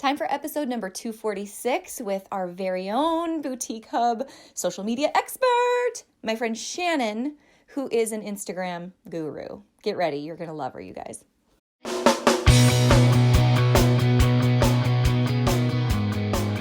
Time for episode number 246 with our very own Boutique Hub social media expert, my friend Shannon, who is an Instagram guru. Get ready. You're going to love her, you guys.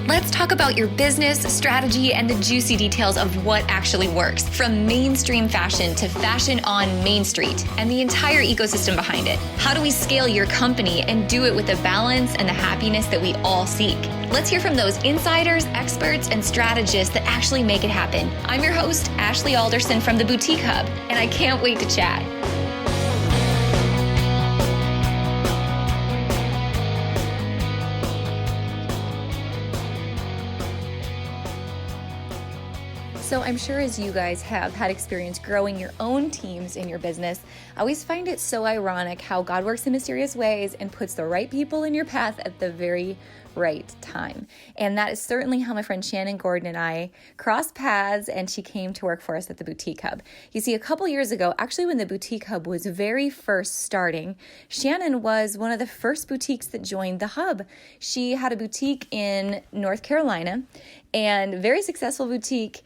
Let's talk about your business, strategy, and the juicy details of what actually works, from mainstream fashion to fashion on Main Street and the entire ecosystem behind it. How do we scale your company and do it with the balance and the happiness that we all seek? Let's hear from those insiders, experts, and strategists that actually make it happen. I'm your host, Ashley Alderson from the Boutique Hub, and I can't wait to chat. So I'm sure as you guys have had experience growing your own teams in your business, I always find it so ironic how God works in mysterious ways and puts the right people in your path at the very right time. And that is certainly how my friend Shannon Gordon and I crossed paths, and she came to work for us at the Boutique Hub. You see, a couple years ago, actually when the Boutique Hub was very first starting, Shannon was one of the first boutiques that joined the hub. She had a boutique in North Carolina, and very successful boutique,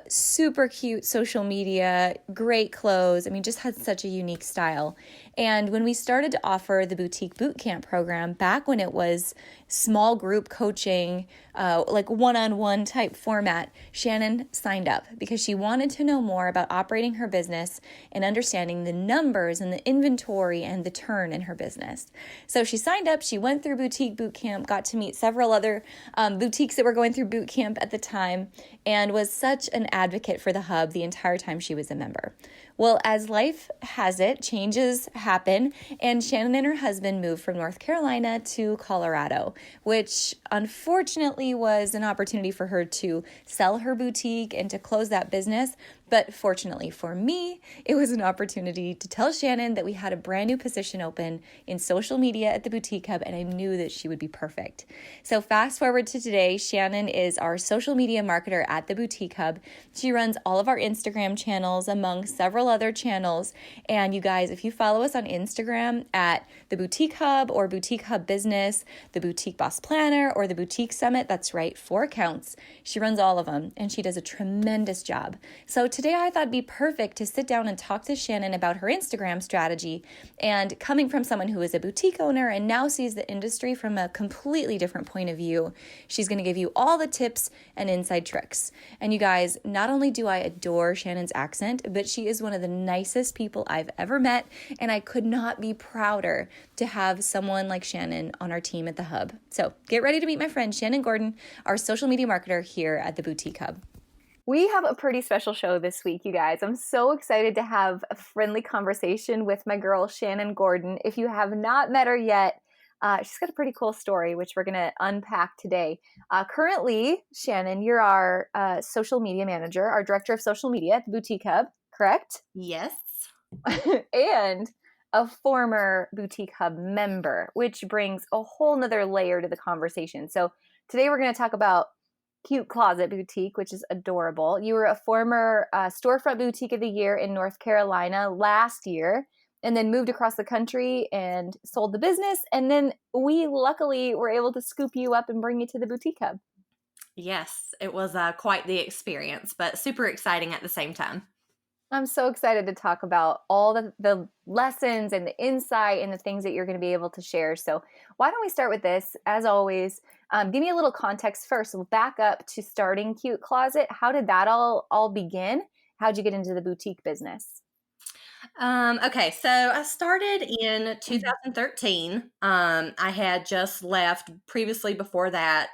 super cute social media, great clothes. I mean, just had such a unique style. And when we started to offer the Boutique Bootcamp program, back when it was small group coaching, like one-on-one type format, Shannon signed up because she wanted to know more about operating her business and understanding the numbers and the inventory and the turn in her business. So she signed up, she went through Boutique Bootcamp, got to meet several other boutiques that were going through bootcamp at the time, and was such an advocate for the hub the entire time she was a member. Well, as life has it, changes happen, and Shannon and her husband moved from North Carolina to Colorado, which unfortunately was an opportunity for her to sell her boutique and to close that business. But fortunately for me, it was an opportunity to tell Shannon that we had a brand new position open in social media at the Boutique Hub, and I knew that she would be perfect. So fast forward to today, Shannon is our social media marketer at the Boutique Hub. She runs all of our Instagram channels among several other channels. And you guys, if you follow us on Instagram at the Boutique Hub or Boutique Hub Business, the Boutique Boss Planner, or the Boutique Summit, that's right, 4 accounts. She runs all of them, and she does a tremendous job. So today I thought it'd be perfect to sit down and talk to Shannon about her Instagram strategy. And coming from someone who is a boutique owner and now sees the industry from a completely different point of view, she's going to give you all the tips and inside tricks. And you guys, not only do I adore Shannon's accent, but she is one of the nicest people I've ever met, and I could not be prouder to have someone like Shannon on our team at the Hub. So get ready to meet my friend Shannon Gordon, our social media marketer here at the Boutique Hub. We have a pretty special show this week, you guys. I'm so excited to have a friendly conversation with my girl, Shannon Gordon. If you have not met her yet, she's got a pretty cool story, which we're going to unpack today. Currently, Shannon, you're our social media manager, our director of social media at the Boutique Hub, correct? Yes. And a former Boutique Hub member, which brings a whole nother layer to the conversation. So today we're going to talk about Cute Closet Boutique, which is adorable. You were a former Storefront Boutique of the Year in North Carolina last year, and then moved across the country and sold the business. And then we luckily were able to scoop you up and bring you to the Boutique Hub. Yes, it was quite the experience, but super exciting at the same time. I'm so excited to talk about all the lessons and the insight and the things that you're going to be able to share. So why don't we start with this? As always, give me a little context first. We'll back up to starting Cute Closet. How did that all begin? How'd you get into the boutique business? Okay, so I started in 2013. I had just left previously before that.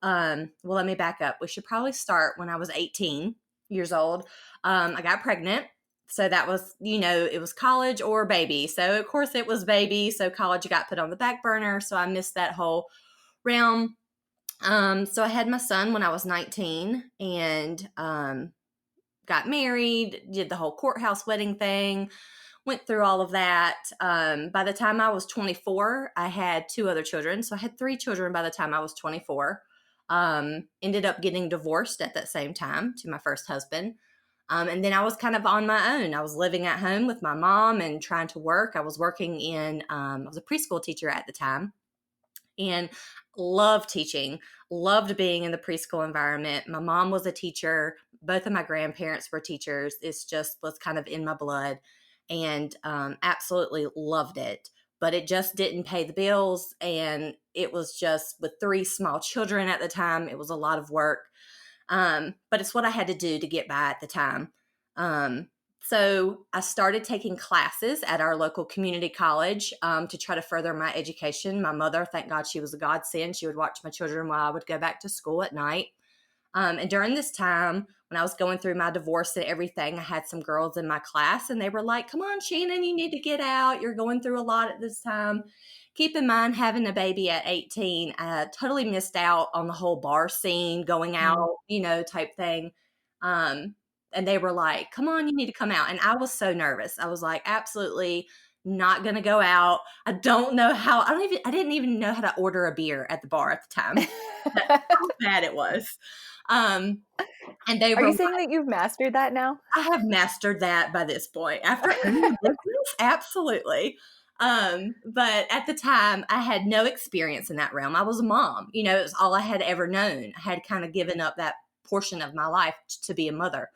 Well, let me back up. We should probably start when I was 18 years old. I got pregnant. So that was, it was college or baby. So of course it was baby. So college got put on the back burner. So I missed that whole realm. So I had my son when I was 19 and got married, did the whole courthouse wedding thing, went through all of that. By the time I was 24, I had 2 other children. So I had 3 children by the time I was 24. Ended up getting divorced at that same time to my first husband. And then I was kind of on my own. I was living at home with my mom and trying to work. I was working I was a preschool teacher at the time. and loved teaching, loved being in the preschool environment. My mom was a teacher. Both of my grandparents were teachers. It's just was kind of in my blood, and absolutely loved it. But it just didn't pay the bills. And it was just with 3 small children at the time, it was a lot of work. But it's what I had to do to get by at the time. Um, so I started taking classes at our local community college to try to further my education. My mother, thank God she was a godsend. She would watch my children while I would go back to school at night. And during this time, when I was going through my divorce and everything, I had some girls in my class and they were like, come on, Shannon, you need to get out. You're going through a lot at this time. Keep in mind, having a baby at 18, I totally missed out on the whole bar scene, going Mm. out, type thing. Um, and they were like, come on, you need to come out. And I was so nervous. I was like, absolutely not going to go out. I don't know how, I didn't even know how to order a beer at the bar at the time. That's how bad it was. Um, and they Are were you like, saying that you've mastered that now? I have mastered that by this point. After owning a business, absolutely. But at the time, I had no experience in that realm. I was a mom. It was all I had ever known. I had kind of given up that portion of my life to be a mother.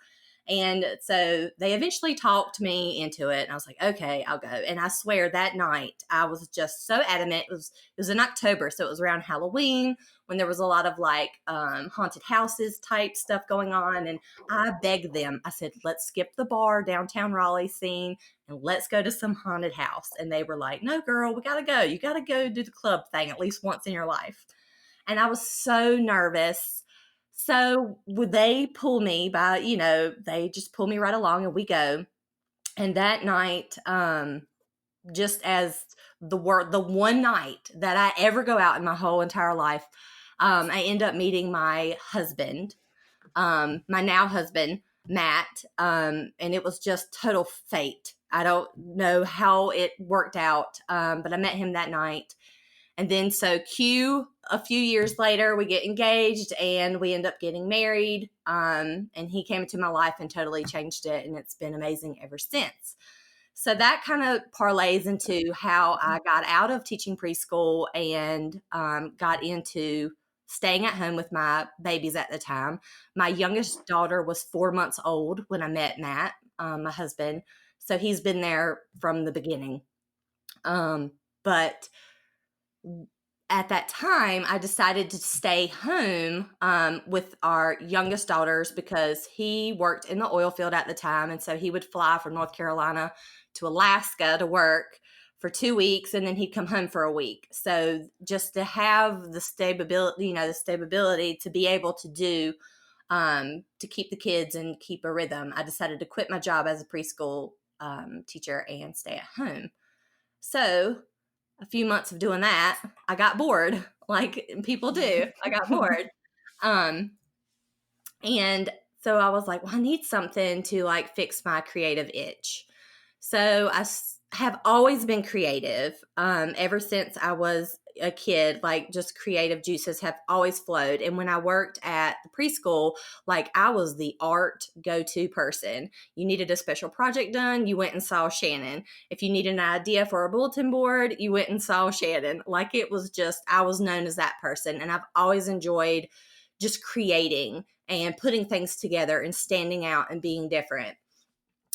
And so they eventually talked me into it. And I was like, okay, I'll go. And I swear that night I was just so adamant. It was in October. So it was around Halloween when there was a lot of like haunted houses type stuff going on. And I begged them. I said, let's skip the bar downtown Raleigh scene and let's go to some haunted house. And they were like, no, girl, we got to go. You got to go do the club thing at least once in your life. And I was so nervous. So would they pull me by, they just pull me right along and we go. And that night, just as the one night that I ever go out in my whole entire life, I end up meeting my husband, my now husband, Matt. And it was just total fate. I don't know how it worked out, but I met him that night. And then so a few years later, we get engaged and we end up getting married. And he came into my life and totally changed it. And it's been amazing ever since. So that kind of parlays into how I got out of teaching preschool and got into staying at home with my babies at the time. My youngest daughter was 4 months old when I met Matt, my husband. So he's been there from the beginning. But at that time, I decided to stay home with our youngest daughters because he worked in the oil field at the time. And so he would fly from North Carolina to Alaska to work for 2 weeks, and then he'd come home for a week. So just to have the stability to be able to do, to keep the kids and keep a rhythm, I decided to quit my job as a preschool teacher and stay at home. So a few months of doing that, I got bored, like people do. I got bored. Um, and so I was like, well, I need something to like fix my creative itch. So have always been creative ever since I was a kid. Like just creative juices have always flowed. And when I worked at the preschool, like I was the art go-to person. You needed a special project done, you went and saw Shannon. If you needed an idea for a bulletin board, you went and saw Shannon. Like it was just, I was known as that person. And I've always enjoyed just creating and putting things together and standing out and being different.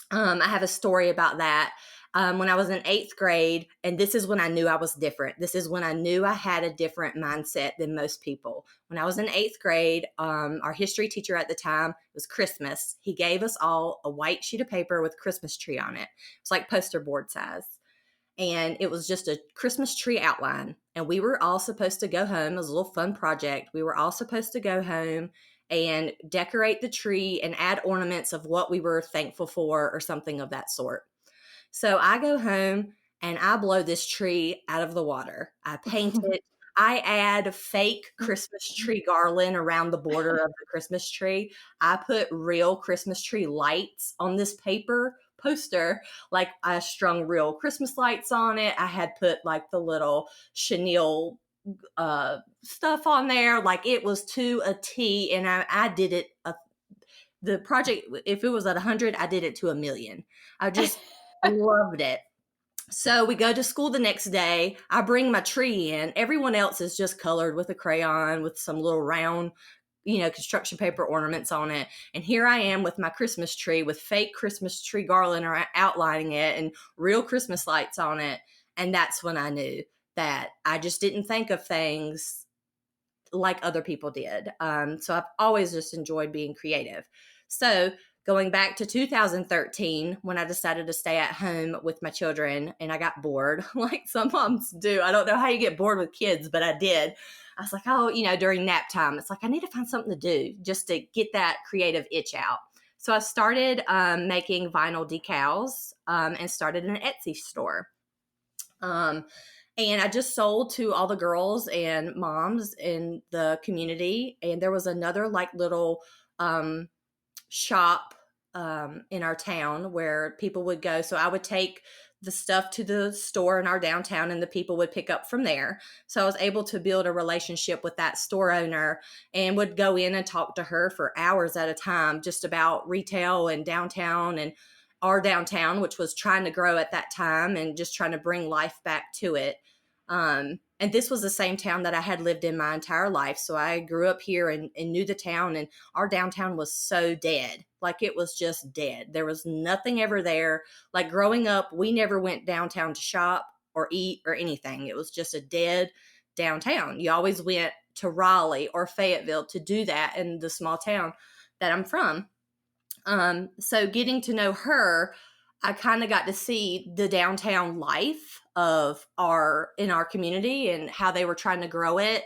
I have a story about that. When I was in 8th grade, and this is when I knew I was different. This is when I knew I had a different mindset than most people. When I was in 8th grade, our history teacher at the time, it was Christmas. He gave us all a white sheet of paper with a Christmas tree on it. It's like poster board size. And it was just a Christmas tree outline. And we were all supposed to go home. It was a little fun project. We were all supposed to go home and decorate the tree and add ornaments of what we were thankful for or something of that sort. So I go home and I blow this tree out of the water. I paint it. I add fake Christmas tree garland around the border of the Christmas tree. I put real Christmas tree lights on this paper poster. Like I strung real Christmas lights on it. I had put like the little chenille stuff on there. Like it was to a T, and I did it. The project, if it was at 100, I did it to 1,000,000. I just loved it. So we go to school the next day. I bring my tree in. Everyone else is just colored with a crayon with some little round, construction paper ornaments on it. And here I am with my Christmas tree with fake Christmas tree garland or outlining it and real Christmas lights on it. And that's when I knew that I just didn't think of things like other people did. So I've always just enjoyed being creative. So going back to 2013, when I decided to stay at home with my children and I got bored, like some moms do. I don't know how you get bored with kids, but I did. I was like, oh, during nap time, it's like, I need to find something to do just to get that creative itch out. So I started making vinyl decals and started an Etsy store. And I just sold to all the girls and moms in the community. And there was another like little shop in our town where people would go. So I would take the stuff to the store in our downtown and the people would pick up from there. So I was able to build a relationship with that store owner and would go in and talk to her for hours at a time just about retail and downtown and our downtown, which was trying to grow at that time and just trying to bring life back to it. And this was the same town that I had lived in my entire life. So I grew up here and knew the town, and our downtown was so dead. Like it was just dead. There was nothing ever there. Like growing up, we never went downtown to shop or eat or anything. It was just a dead downtown. You always went to Raleigh or Fayetteville to do that in the small town that I'm from. So getting to know her, I kind of got to see the downtown life in our community and how they were trying to grow it.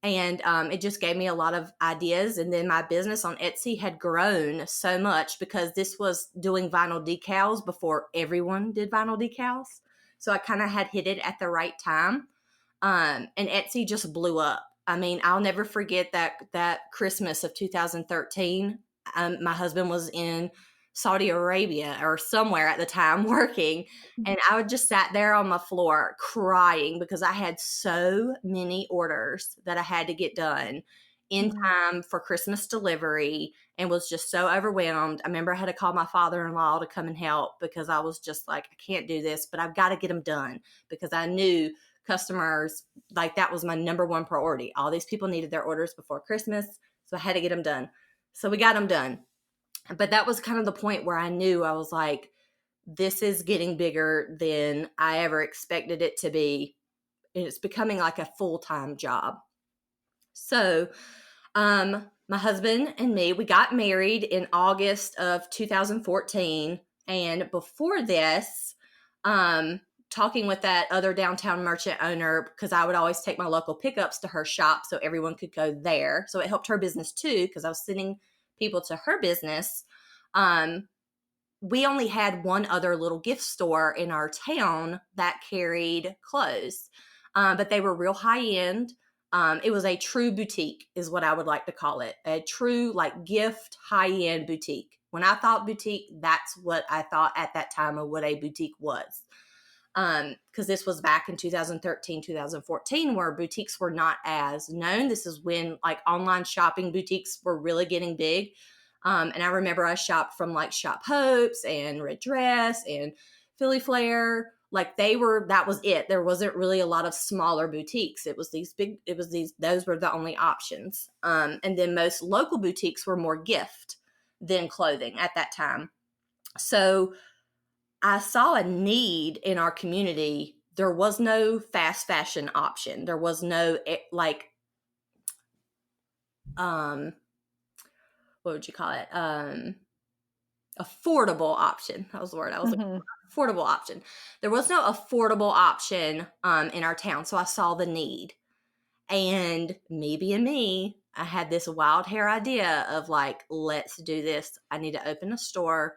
And it just gave me a lot of ideas. And then my business on Etsy had grown so much because this was doing vinyl decals before everyone did vinyl decals. So I kind of had hit it at the right time. And Etsy just blew up. I mean, I'll never forget that Christmas of 2013. My husband was in Saudi Arabia or somewhere at the time working, and I would just sat there on my floor crying because I had so many orders that I had to get done in time for Christmas delivery and was just so overwhelmed. I remember I had to call my father-in-law to come and help because I was just like, I can't do this, but I've got to get them done because I knew customers, like that was my number one priority. All these people needed their orders before Christmas, so I had to get them done. So we got them done. But that was kind of the point where I knew I was like, this is getting bigger than I ever expected it to be. And it's becoming like a full-time job. So my husband and me, we got married in August of 2014. And before this, talking with that other downtown merchant owner, because I would always take my local pickups to her shop so everyone could go there. So it helped her business too, because I was sending people to her business. We only had one other little gift store in our town that carried clothes, but they were real high end. It was a true boutique is what I would like to call it. A true like gift high end boutique. When I thought boutique, that's what I thought at that time of what a boutique was. Because this was back in 2013, 2014, where boutiques were not as known. This is when like online shopping boutiques were really getting big. And I remember I shopped from like Shop Hopes and Red Dress and Philly Flair. Like that was it. There wasn't really a lot of smaller boutiques. Those were the only options. And then most local boutiques were more gift than clothing at that time. So I saw a need in our community. There was no fast fashion option. There was no what would you call it? Affordable option. That was the word I was looking for. Affordable option. There was no affordable option in our town. So I saw the need. And me being me, I had this wild hair idea of like, let's do this. I need to open a store.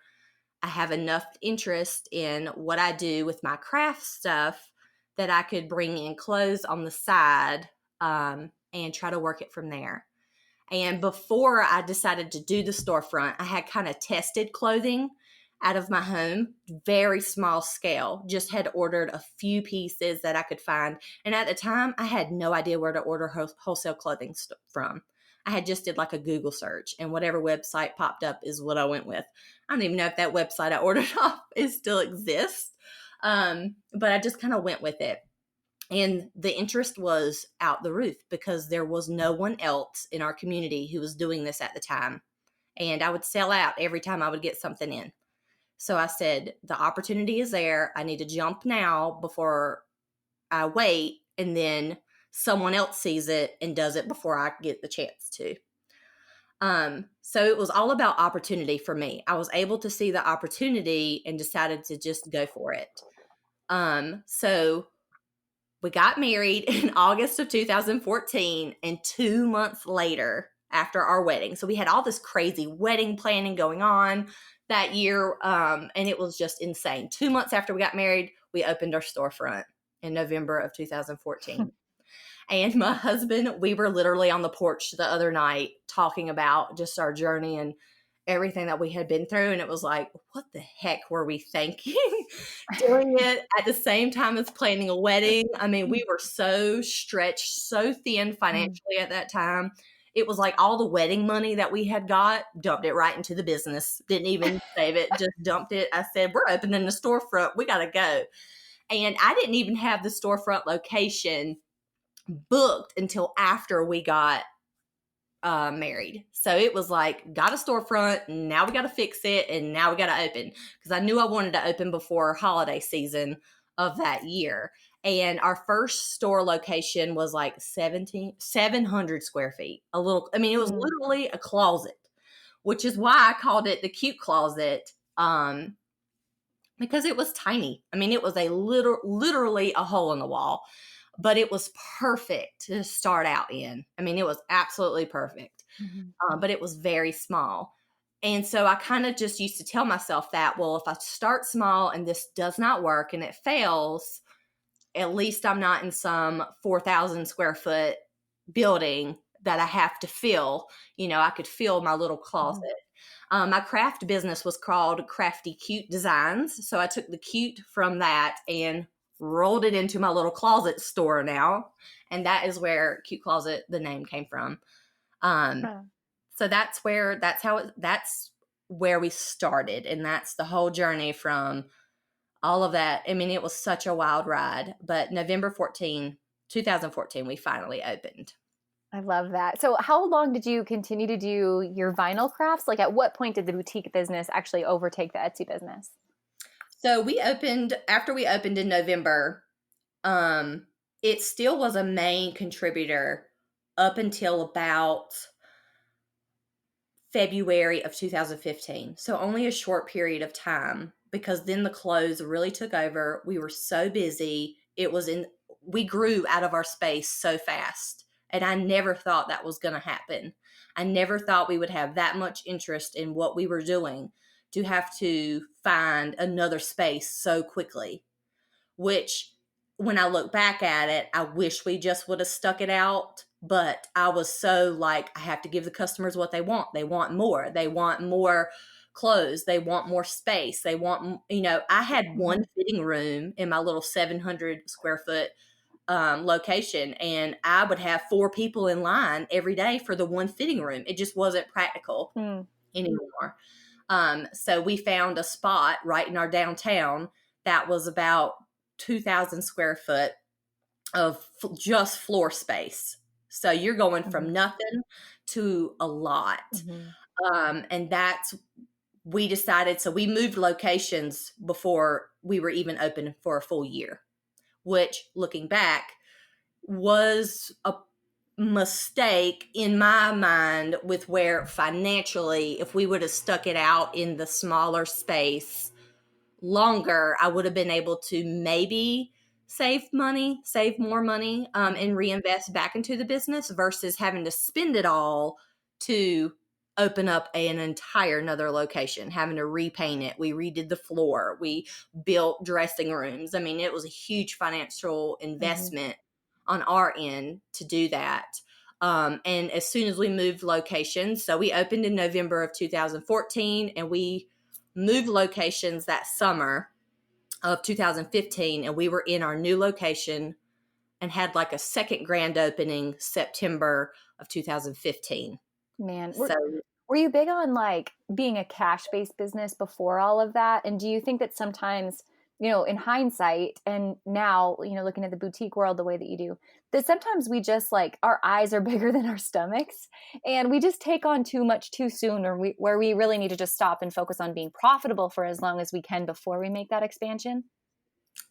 I have enough interest in what I do with my craft stuff that I could bring in clothes on the side and try to work it from there. And before I decided to do the storefront, I had kind of tested clothing out of my home, very small scale, just had ordered a few pieces that I could find. And at the time, I had no idea where to order wholesale clothing from. I had just did like a Google search, and whatever website popped up is what I went with. I don't even know if that website I ordered off still exists. But I just kind of went with it. And the interest was out the roof because there was no one else in our community who was doing this at the time. And I would sell out every time I would get something in. So I said, the opportunity is there. I need to jump now before I wait. And then someone else sees it and does it before I get the chance to. So it was all about opportunity for me. I was able to see the opportunity and decided to just go for it. So we got married in August of 2014, and 2 months later, after our wedding, so we had all this crazy wedding planning going on that year, and it was just insane. 2 months after we got married, we opened our storefront in November of 2014. And my husband, we were literally on the porch the other night talking about just our journey and everything that we had been through. And it was like, what the heck were we thinking? Doing it at the same time as planning a wedding. I mean, we were so stretched, so thin financially at that time. It was like all the wedding money that we had got, dumped it right into the business. Didn't even save it, just dumped it. I said, we're opening the storefront. We got to go. And I didn't even have the storefront location booked until after we got married. So it was like, got a storefront, now we got to fix it, and now we got to open. Because I knew I wanted to open before holiday season of that year. And our first store location was like 700 square feet. A little, I mean, it was literally a closet, which is why I called it the cute closet. Because it was tiny. I mean, it was literally a hole in the wall, but it was perfect to start out in. I mean, it was absolutely perfect, but it was very small. And so I kind of just used to tell myself that, well, if I start small and this does not work and it fails, at least I'm not in some 4,000 square foot building that I have to fill. You know, I could fill my little closet. My craft business was called Crafty Cute Designs. So I took the cute from that and rolled it into my little closet store now. And that is where Cute Closet, the name came from. So that's where we started. And that's the whole journey from all of that. I mean, it was such a wild ride, but November 2014, we finally opened. I love that. So how long did you continue to do your vinyl crafts? Like at what point did the boutique business actually overtake the Etsy business? So after we opened in November, it still was a main contributor up until about February of 2015. So only a short period of time, because then the clothes really took over. We were so busy. We grew out of our space so fast. And I never thought that was going to happen. I never thought we would have that much interest in what we were doing to have to find another space so quickly, which when I look back at it, I wish we just would have stuck it out. But I was so like, I have to give the customers what they want. They want more. They want more clothes. They want more space. They want, I had one fitting room in my little 700 square foot location, and I would have 4 people in line every day for the one fitting room. It just wasn't practical anymore. So we found a spot right in our downtown that was about 2,000 square foot of just floor space. So you're going from nothing to a lot. And we decided, so we moved locations before we were even open for a full year, which looking back was a mistake in my mind, with where financially, if we would have stuck it out in the smaller space longer, I would have been able to maybe save more money, and reinvest back into the business versus having to spend it all to open up an entire another location, having to repaint it. We redid the floor. We built dressing rooms. I mean, it was a huge financial investment on our end to do that. And as soon as we moved locations, so we opened in November of 2014, and we moved locations that summer of 2015, and we were in our new location and had like a second grand opening September of 2015. Man, were you big on like being a cash-based business before all of that? And do you think that sometimes in hindsight and now, looking at the boutique world the way that you do, that sometimes we just like our eyes are bigger than our stomachs and we just take on too much too soon, or where we really need to just stop and focus on being profitable for as long as we can before we make that expansion.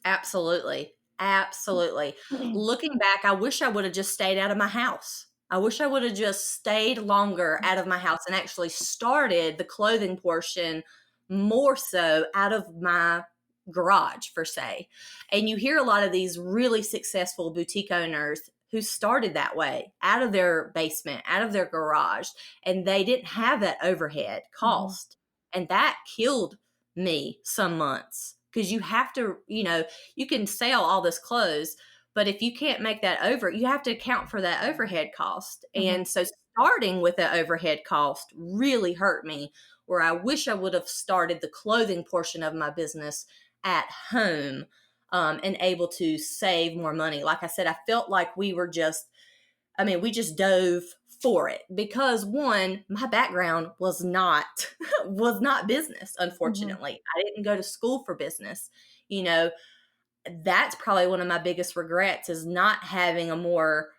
Absolutely. Absolutely. Looking back, I wish I would have just stayed out of my house. I wish I would have just stayed longer out of my house and actually started the clothing portion more so out of my garage, per se. And you hear a lot of these really successful boutique owners who started that way, out of their basement, out of their garage, and they didn't have that overhead Mhm. cost. And that killed me some months, because you have to, you can sell all this clothes, but if you can't make that you have to account for that overhead cost. Mhm. And so starting with the overhead cost really hurt me, where I wish I would have started the clothing portion of my business at home, and able to save more money. Like I said, I felt like we just dove for it, because one, my background was not was not business. Mhm. Unfortunately, I didn't go to school for business. You know, that's probably one of my biggest regrets, is not having a more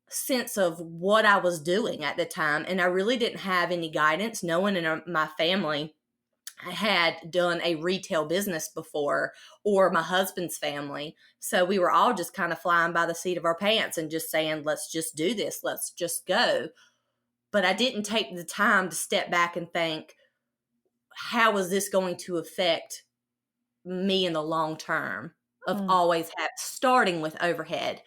sense of what I was doing at the time. And I really didn't have any guidance. No one in my family had done a retail business before, or my husband's family. So we were all just kind of flying by the seat of our pants and just saying, let's just do this, let's just go. But I didn't take the time to step back and think, how is this going to affect me in the long term, of Mm. always starting with overhead,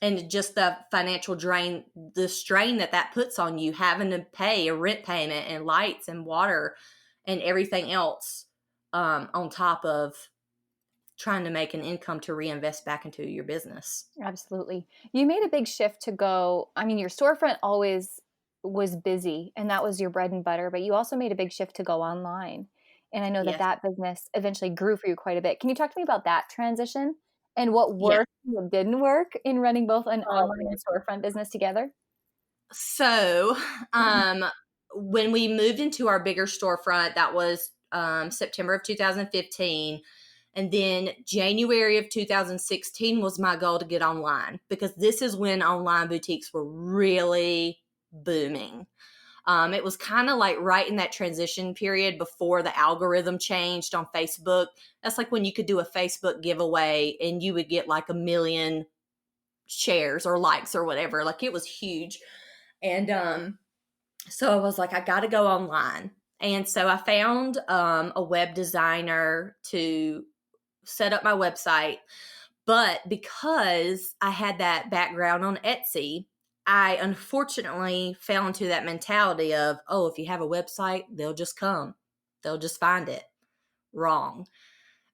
and just the financial drain, the strain that puts on you, having to pay a rent payment and lights and water and everything else, on top of trying to make an income to reinvest back into your business. Absolutely. You made a big shift to go. I mean, your storefront always was busy and that was your bread and butter, but you also made a big shift to go online. And I know that Yes. that business eventually grew for you quite a bit. Can you talk to me about that transition and what Yeah. worked and what didn't work in running both an Oh, online and storefront business together? so, when we moved into our bigger storefront, that was September of 2015. And then January of 2016 was my goal to get online, because this is when online boutiques were really booming. It was kind of like right in that transition period before the algorithm changed on Facebook. That's like when you could do a Facebook giveaway and you would get like 1 million shares or likes or whatever. Like, it was huge. And so I was like, I got to go online. And so I found a web designer to set up my website. But because I had that background on Etsy, I unfortunately fell into that mentality of, oh, if you have a website, they'll just come, they'll just find it. Wrong.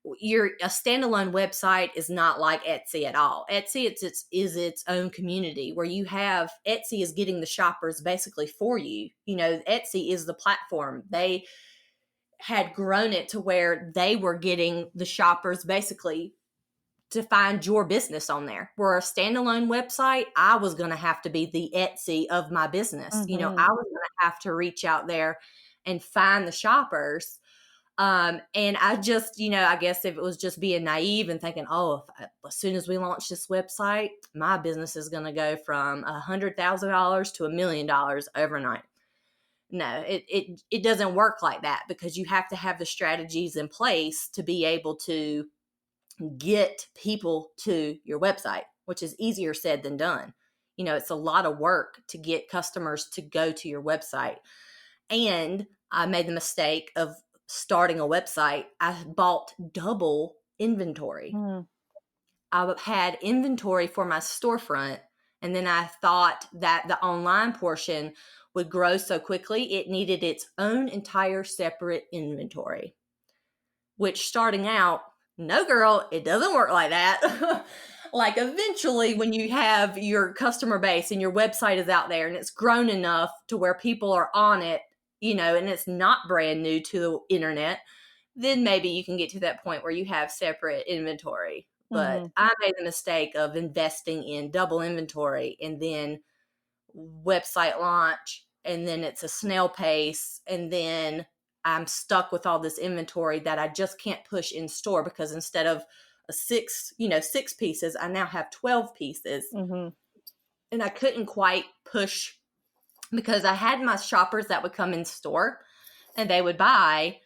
A standalone website is not like Etsy at all. Etsy is its own community, where you have Etsy is getting the shoppers basically for you. Etsy is the platform. They had grown it to where they were getting the shoppers basically to find your business on there. Where a standalone website, I was going to have to be the Etsy of my business. Hmm. I was going to have to reach out there and find the shoppers. And I just, I guess if it was just being naive and thinking, oh, as soon as we launch this website, my business is going to go from $100,000 to $1 million overnight. No, it doesn't work like that, because you have to have the strategies in place to be able to get people to your website, which is easier said than done. It's a lot of work to get customers to go to your website. And I made the mistake of starting a website. I bought double inventory. Mm. I had inventory for my storefront, and then I thought that the online portion would grow so quickly it needed its own entire separate inventory, which, starting out, no girl, it doesn't work like that. Like, eventually, when you have your customer base and your website is out there and it's grown enough to where people are on it, and it's not brand new to the internet, then maybe you can get to that point where you have separate inventory. But Hmm. I made the mistake of investing in double inventory, and then website launch, and then it's a snail pace, and then I'm stuck with all this inventory that I just can't push in store, because instead of six pieces, I now have 12 pieces. Mm-hmm. And I couldn't quite push, because I had my shoppers that would come in store and they would buy,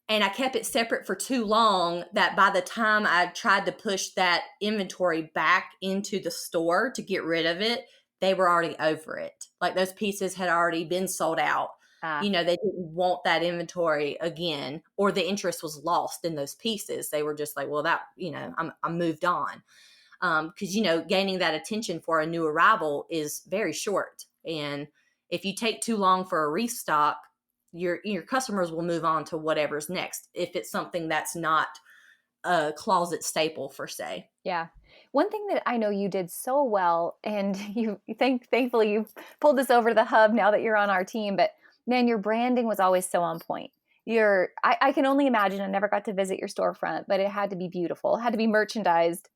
and I kept it separate for too long that by the time I tried to push that inventory back into the store to get rid of it, they were already over it. Like those pieces had already been sold out. Ah, They didn't want that inventory again, or the interest was lost in those pieces. They were just like, well, that, I'm moved on. Because, gaining that attention for a new arrival is very short. And if you take too long for a restock, your customers will move on to whatever's next, if it's something that's not a closet staple per se. yeah. One thing that I know you did so well, and thankfully you pulled this over the hub now that you're on our team, but man, your branding was always so on point. I can only imagine, I never got to visit your storefront, but it had to be beautiful. It had to be merchandised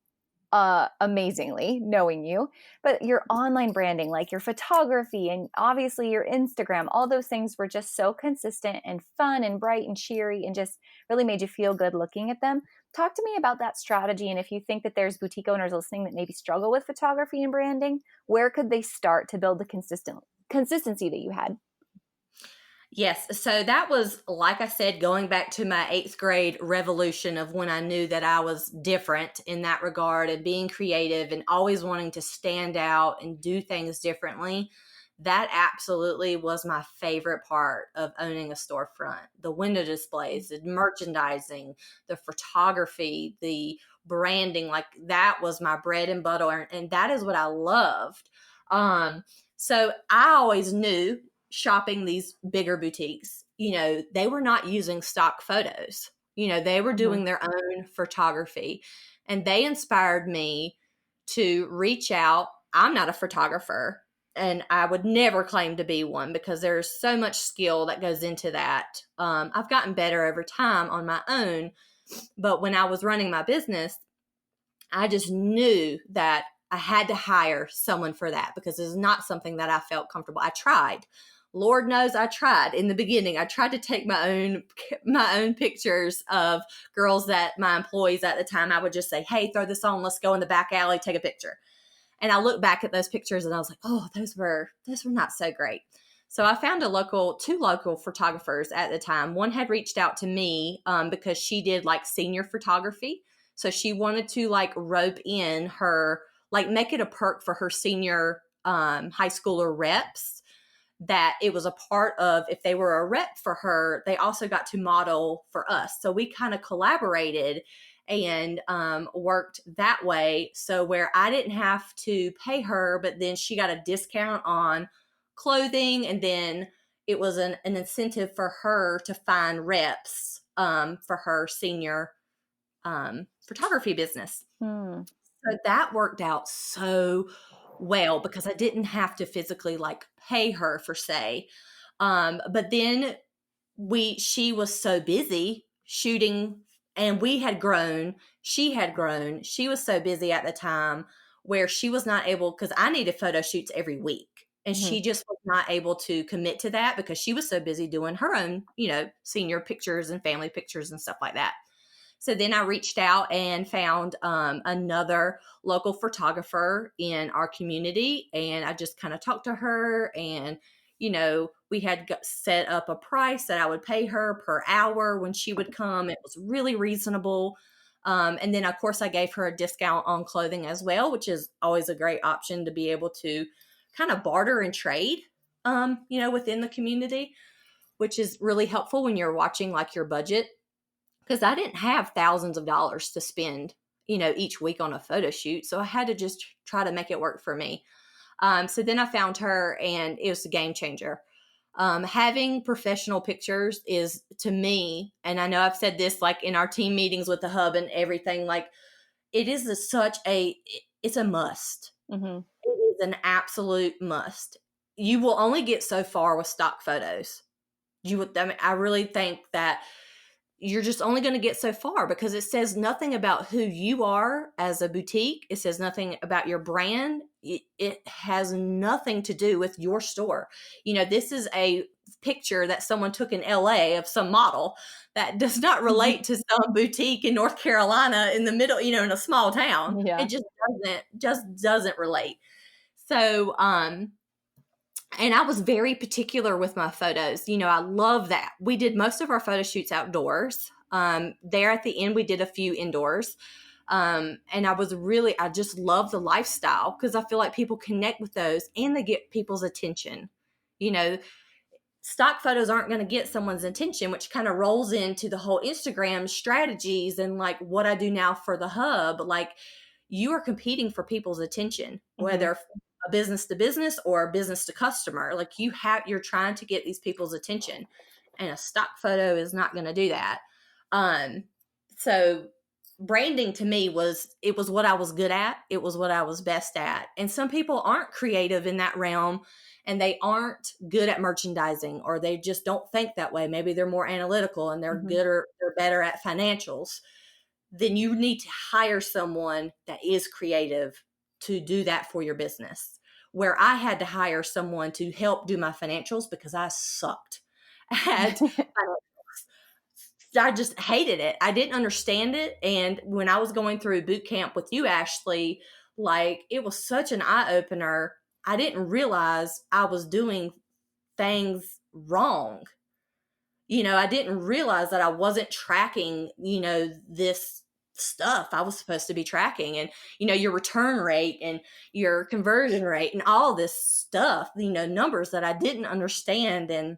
amazingly, knowing you. But your online branding, like your photography and obviously your Instagram, all those things were just so consistent and fun and bright and cheery, and just really made you feel good looking at them. Talk to me about that strategy, and if you think that there's boutique owners listening that maybe struggle with photography and branding, where could they start to build the consistency that you had? Yes. So that was, like I said, going back to my 8th grade revolution of when I knew that I was different in that regard, and being creative and always wanting to stand out and do things differently. That absolutely was my favorite part of owning a storefront. The window displays, the merchandising, the photography, the branding, like that was my bread and butter. And that is what I loved. So I always knew, shopping these bigger boutiques, they were not using stock photos. They were Mhm. doing their own photography, and they inspired me to reach out. I'm not a photographer, and I would never claim to be one, because there's so much skill that goes into that. I've gotten better over time on my own, but when I was running my business, I just knew that I had to hire someone for that, because it's not something that I felt comfortable. I tried. Lord knows I tried in the beginning. I tried to take my own pictures of girls that my employees at the time, I would just say, "Hey, throw this on. Let's go in the back alley, take a picture." And I look back at those pictures and I was like, "Oh, those were not so great." So I found two local photographers at the time. One had reached out to me because she did like senior photography. So she wanted to like rope in her, like make it a perk for her senior high schooler reps, that it was a part of, if they were a rep for her, they also got to model for us. So we kind of collaborated and worked that way. So where I didn't have to pay her, but then she got a discount on clothing, and then it was an incentive for her to find reps for her senior photography business. Hmm. So that worked out so well, because I didn't have to physically like pay her for say. But then she was so busy shooting, and we had grown, she had grown. She was so busy at the time where she was not able, because I needed photo shoots every week. And Mhm. she just was not able to commit to that, because she was so busy doing her own, senior pictures and family pictures and stuff like that. So then I reached out and found another local photographer in our community, and I just kind of talked to her, and we had set up a price that I would pay her per hour when she would come. It was really reasonable. And then, of course, I gave her a discount on clothing as well, which is always a great option to be able to kind of barter and trade, within the community, which is really helpful when you're watching like your budget, because I didn't have thousands of dollars to spend, each week on a photo shoot. So I had to just try to make it work for me. So then I found her, and it was a game changer. Having professional pictures is, to me, and I know I've said this like in our team meetings with the hub and everything, like it is it's a must. Mhm. It is an absolute must. You will only get so far with stock photos. I really think that you're just only going to get so far, because it says nothing about who you are as a boutique. It says nothing about your brand. It has nothing to do with your store. This is a picture that someone took in LA of some model that does not relate to some boutique in North Carolina in the middle, in a small town. Yeah. It just doesn't relate. So, and I was very particular with my photos. I love that. We did most of our photo shoots outdoors. There at the end, we did a few indoors. And I just love the lifestyle because I feel like people connect with those and they get people's attention. Stock photos aren't going to get someone's attention, which kind of rolls into the whole Instagram strategies and like what I do now for the hub. Like, you are competing for people's attention, whether a business to business or a business to customer. Like, you're trying to get these people's attention, and a stock photo is not going to do that. So branding to me was what I was good at. It was what I was best at. And some people aren't creative in that realm, and they aren't good at merchandising, or they just don't think that way. Maybe they're more analytical and they're they're better at financials. Then you need to hire someone that is creative to do that for your business. Where I had to hire someone to help do my financials because I sucked at financials. I just hated it. I didn't understand it. And when I was going through boot camp with you, Ashley, like, it was such an eye opener. I didn't realize I was doing things wrong. I didn't realize that I wasn't tracking, this stuff I was supposed to be tracking, and, your return rate and your conversion rate and all this stuff, numbers that I didn't understand. And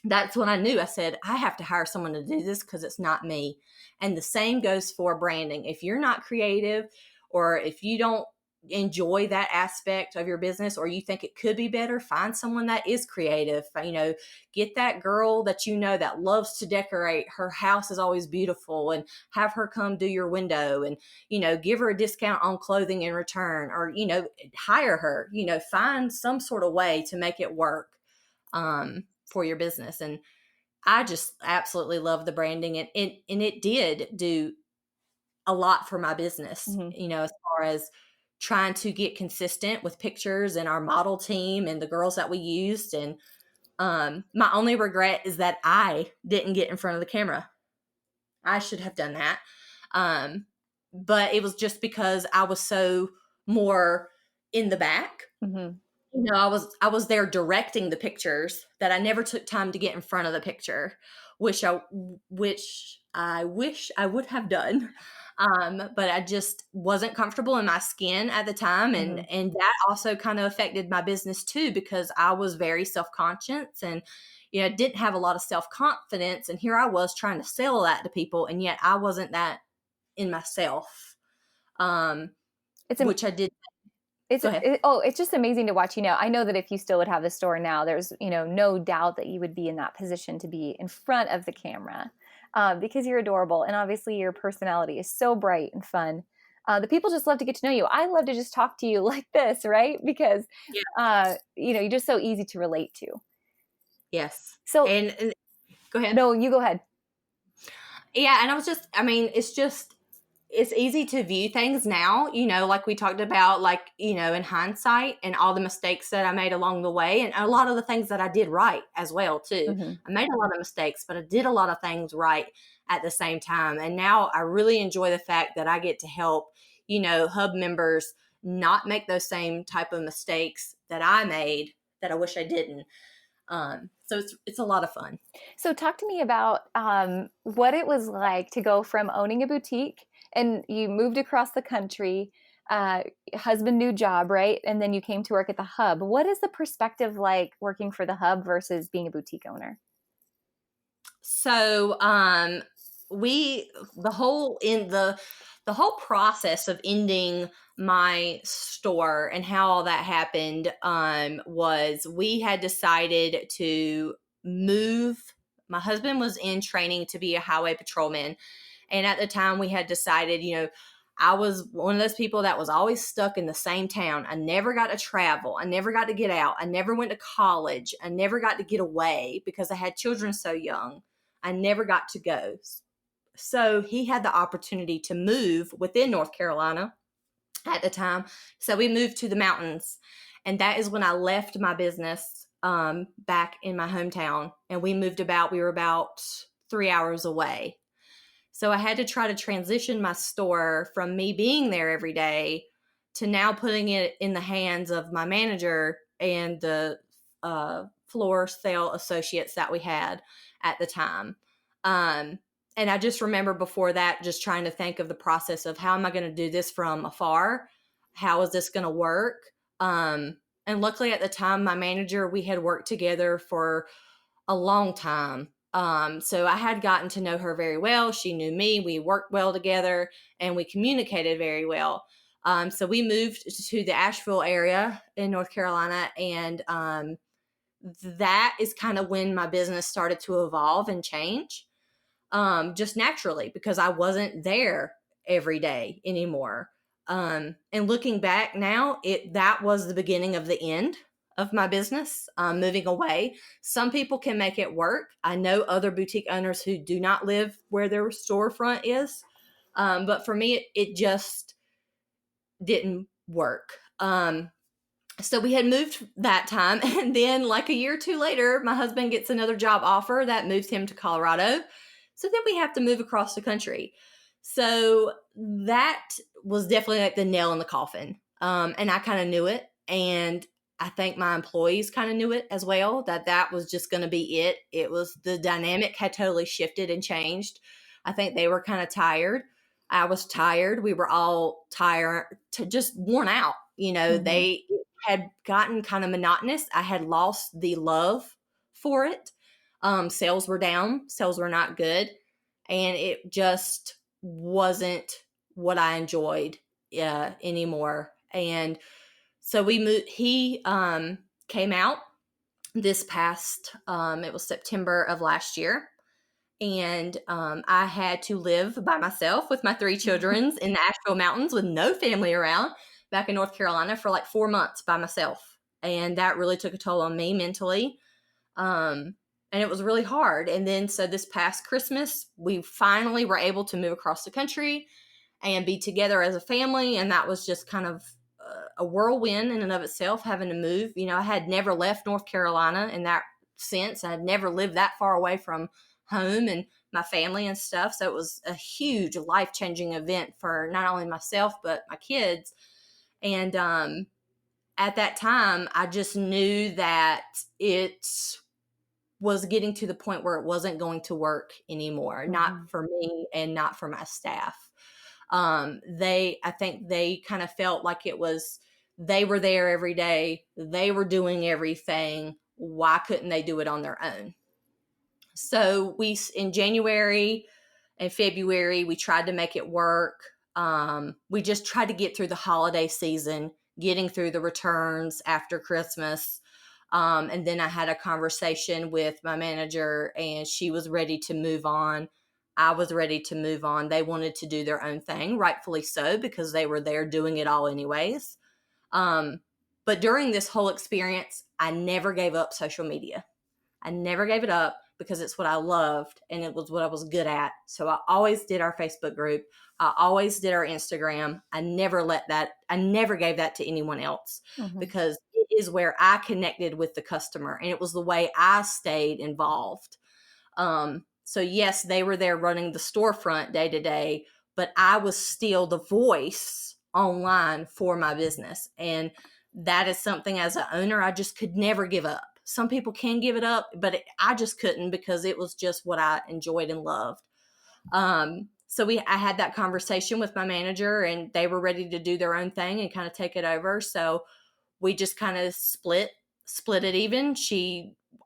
that's when I knew. I said, I have to hire someone to do this because it's not me. And the same goes for branding. If you're not creative, or if you don't enjoy that aspect of your business, or you think it could be better, find someone that is creative. Get that girl that that loves to decorate. Her house is always beautiful, and have her come do your window, and give her a discount on clothing in return, or hire her. Find some sort of way to make it work for your business. And I just absolutely love the branding, and it did do a lot for my business, as far as trying to get consistent with pictures and our model team and the girls that we used. And my only regret is that I didn't get in front of the camera. I should have done that. But it was just because I was so more in the back. I was there directing the pictures that I never took time to get in front of the picture, which I wish I would have done. But I just wasn't comfortable in my skin at the time. And that also kind of affected my business too, because I was very self-conscious and, didn't have a lot of self-confidence. And here I was trying to sell that to people. And yet I wasn't that in myself, which I did. It's just amazing to watch. I know that if you still would have the store now, there's, no doubt that you would be in that position to be in front of the camera. Because you're adorable, and obviously your personality is so bright and fun. The people just love to get to know you. I love to just talk to you like this, right? Because, you're just so easy to relate to. Yes. So, and go ahead. No, you go ahead. Yeah. And it's easy to view things now, like we talked about, like, in hindsight, and all the mistakes that I made along the way, and a lot of the things that I did right as well, too. I made a lot of mistakes, but I did a lot of things right at the same time. And now I really enjoy the fact that I get to help, hub members not make those same type of mistakes that I made that I wish I didn't. So it's a lot of fun. So talk to me about what it was like to go from owning a boutique, and you moved across the country, husband, new job, right? And then you came to work at the hub. What is the perspective like working for the hub versus being a boutique owner? So the whole process of ending my store and how all that happened was we had decided to move. My husband was in training to be a highway patrolman. And at the time we had decided, I was one of those people that was always stuck in the same town. I never got to travel. I never got to get out. I never went to college. I never got to get away because I had children so young. I never got to go. So he had the opportunity to move within North Carolina at the time. So we moved to the mountains. And that is when I left my business back in my hometown, and we were about 3 hours away. So I had to try to transition my store from me being there every day to now putting it in the hands of my manager and the floor sale associates that we had at the time. And I just remember before that, just trying to think of the process of how am I going to do this from afar? How is this going to work? And luckily at the time, my manager, we had worked together for a long time. So I had gotten to know her very well. She knew me. We worked well together and we communicated very well. So we moved to the Asheville area in North Carolina, and that is kind of when my business started to evolve and change, just naturally, because I wasn't there every day anymore. And looking back now, that was the beginning of the end of my business, moving away. Some people can make it work. I know other boutique owners who do not live where their storefront is. But for me, it just didn't work. So we had moved that time. And then like a year or two later, my husband gets another job offer that moves him to Colorado. So then we have to move across the country. So that was definitely like the nail in the coffin. And I kind of knew it. And I think my employees kind of knew it as well, that was just going to be it. It was, the dynamic had totally shifted and changed. I think they were kind of tired. I was tired. We were all tired, just worn out. They had gotten kind of monotonous. I had lost the love for it. Sales were down. Sales were not good. And it just wasn't what I enjoyed anymore. And so we moved. He came out this past, it was September of last year. And I had to live by myself with my 3 children in the Asheville Mountains with no family around, back in North Carolina, for like 4 months by myself. And that really took a toll on me mentally. And it was really hard. And then so this past Christmas, we finally were able to move across the country and be together as a family. And that was just kind of a whirlwind in and of itself, having to move. I had never left North Carolina in that sense. I had never lived that far away from home and my family and stuff. So it was a huge life-changing event for not only myself, but my kids. And at that time, I just knew that it was getting to the point where it wasn't going to work anymore, not for me and not for my staff. I think they kind of felt like they were there every day. They were doing everything. Why couldn't they do it on their own? So in January and February, we tried to make it work. We just tried to get through the holiday season, getting through the returns after Christmas. And then I had a conversation with my manager, and she was ready to move on. I was ready to move on. They wanted to do their own thing, rightfully so, because they were there doing it all anyways. But during this whole experience, I never gave up social media. I never gave it up because it's what I loved and it was what I was good at. So I always did our Facebook group. I always did our Instagram. I never gave that to anyone else because it is where I connected with the customer, and it was the way I stayed involved. So yes, they were there running the storefront day to day, but I was still the voice online for my business. And that is something as an owner, I just could never give up. Some people can give it up, but I just couldn't, because it was just what I enjoyed and loved. So I had that conversation with my manager, and they were ready to do their own thing and kind of take it over. So we just kind of split it even.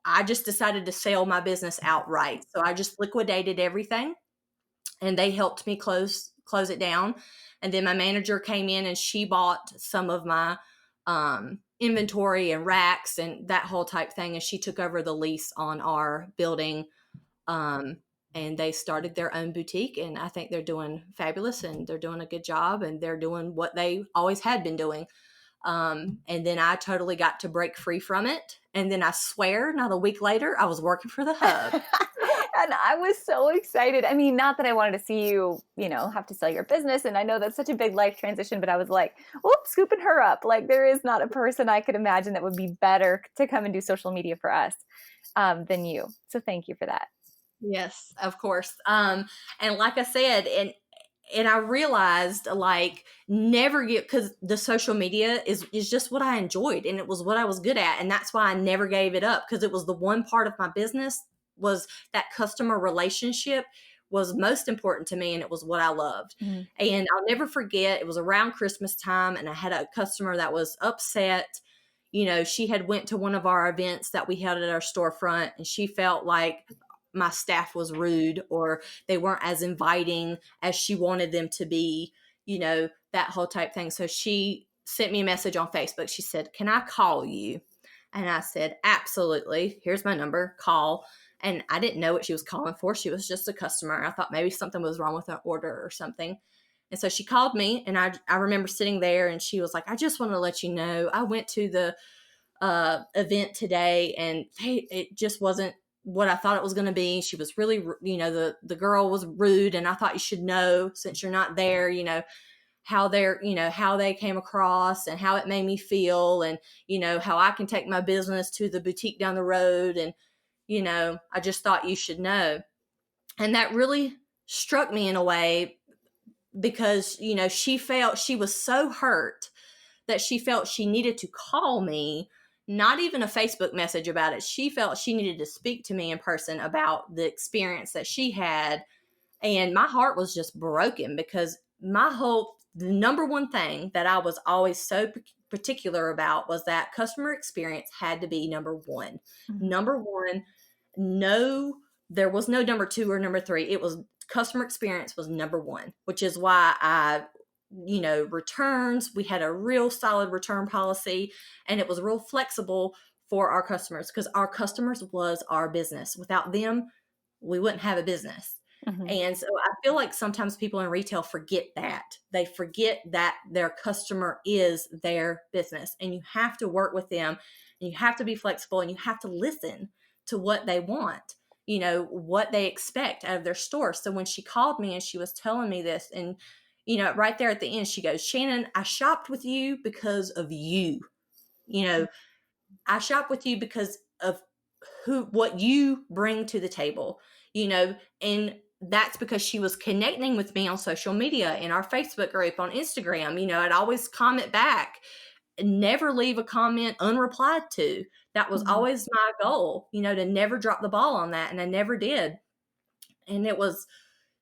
I just decided to sell my business outright. So I just liquidated everything, and they helped me close it down. And then my manager came in, and she bought some of my inventory and racks and that whole type thing. And she took over the lease on our building. And they started their own boutique, and I think they're doing fabulous, and they're doing a good job, and they're doing what they always had been doing. And then I totally got to break free from it. And then I swear, not a week later, I was working for the Hub. And I was so excited. I mean, not that I wanted to see you, have to sell your business. And I know that's such a big life transition, but I was like, whoop, scooping her up. Like, there is not a person I could imagine that would be better to come and do social media for us than you. So thank you for that. Yes, of course. And like I said, and I realized like never get, because the social media is just what I enjoyed and it was what I was good at, and that's why I never gave it up, because it was the one part of my business, was that customer relationship was most important to me, and it was what I loved. Mhm. And I'll never forget, it was around Christmas time and I had a customer that was upset. She had went to one of our events that we held at our storefront, and she felt like my staff was rude, or they weren't as inviting as she wanted them to be, that whole type thing. So she sent me a message on Facebook. She said, "Can I call you?" And I said, "Absolutely. Here's my number. Call." And I didn't know what she was calling for. She was just a customer. I thought maybe something was wrong with her order or something. And so she called me, and I remember sitting there, and she was like, "I just want to let you know, I went to the event today, and hey, it just wasn't what I thought it was going to be. She was really, the girl was rude, and I thought you should know, since you're not there, how they came across and how it made me feel, and how I can take my business to the boutique down the road, and I just thought you should know." And that really struck me in a way, because she was so hurt that she felt she needed to call me, not even a Facebook message about it. She felt she needed to speak to me in person about the experience that she had. And my heart was just broken, because the number one thing that I was always so particular about was that customer experience had to be number one. Mhm. Number one, no, there was no number two or number three. It was customer experience was number one, which is why returns, we had a real solid return policy, and it was real flexible for our customers, because our customers was our business. Without them, we wouldn't have a business. Mhm. And so I feel like sometimes people in retail forget that. They forget that their customer is their business, and you have to work with them, and you have to be flexible, and you have to listen to what they want, what they expect out of their store. So when she called me and she was telling me this, and right there at the end, she goes, "Shannon, I shopped with you because of you. You know, I shop with you because of what you bring to the table, and that's because she was connecting with me on social media, in our Facebook group, on Instagram. I'd always comment back and never leave a comment unreplied to. That was Mhm. always my goal, to never drop the ball on that. And I never did. And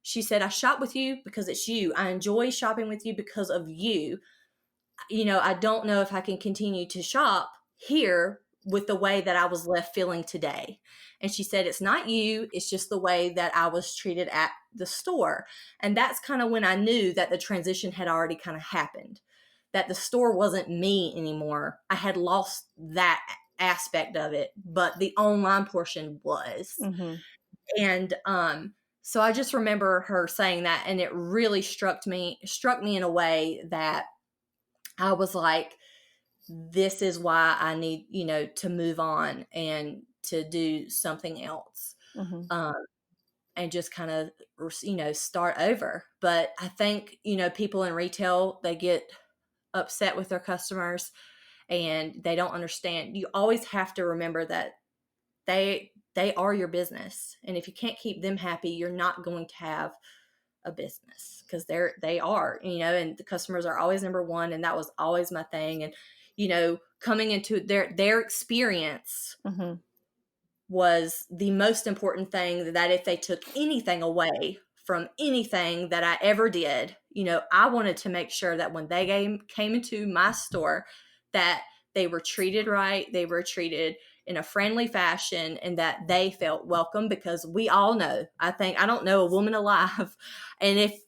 she said, "I shop with you because it's you. I enjoy shopping with you because of you. I don't know if I can continue to shop here with the way that I was left feeling today." And she said, "It's not you, it's just the way that I was treated at the store." And that's kind of when I knew that the transition had already kind of happened, that the store wasn't me anymore. I had lost that aspect of it, but the online portion was. Mhm. And so I just remember her saying that, and it really struck me in a way that I was like, this is why I need, to move on and to do something else, Mhm. um, and just kind of, start over. But I think, people in retail, they get upset with their customers, and they don't understand. You always have to remember that they are your business. And if you can't keep them happy, you're not going to have a business, because they are, and the customers are always number one. And that was always my thing. And coming into their experience Mhm. was the most important thing, that if they took anything away from anything that I ever did, I wanted to make sure that when they came into my store, that they were treated right, they were treated in a friendly fashion, and that they felt welcome. Because we all know, I don't know a woman alive, and if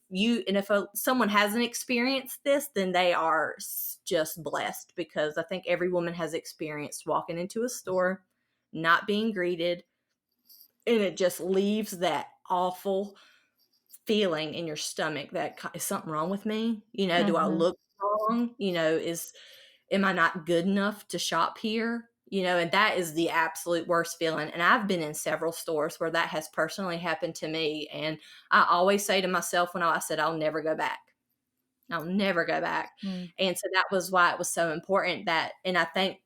someone hasn't experienced this, then they are just blessed, because I think every woman has experienced walking into a store, not being greeted, and it just leaves that awful feeling in your stomach, that is something wrong with me? Do I Mhm. look wrong? Am I not good enough to shop here? And that is the absolute worst feeling. And I've been in several stores where that has personally happened to me. And I always say to myself when I said, I'll never go back. I'll never go back. Mm. And so that was why it was so important and I think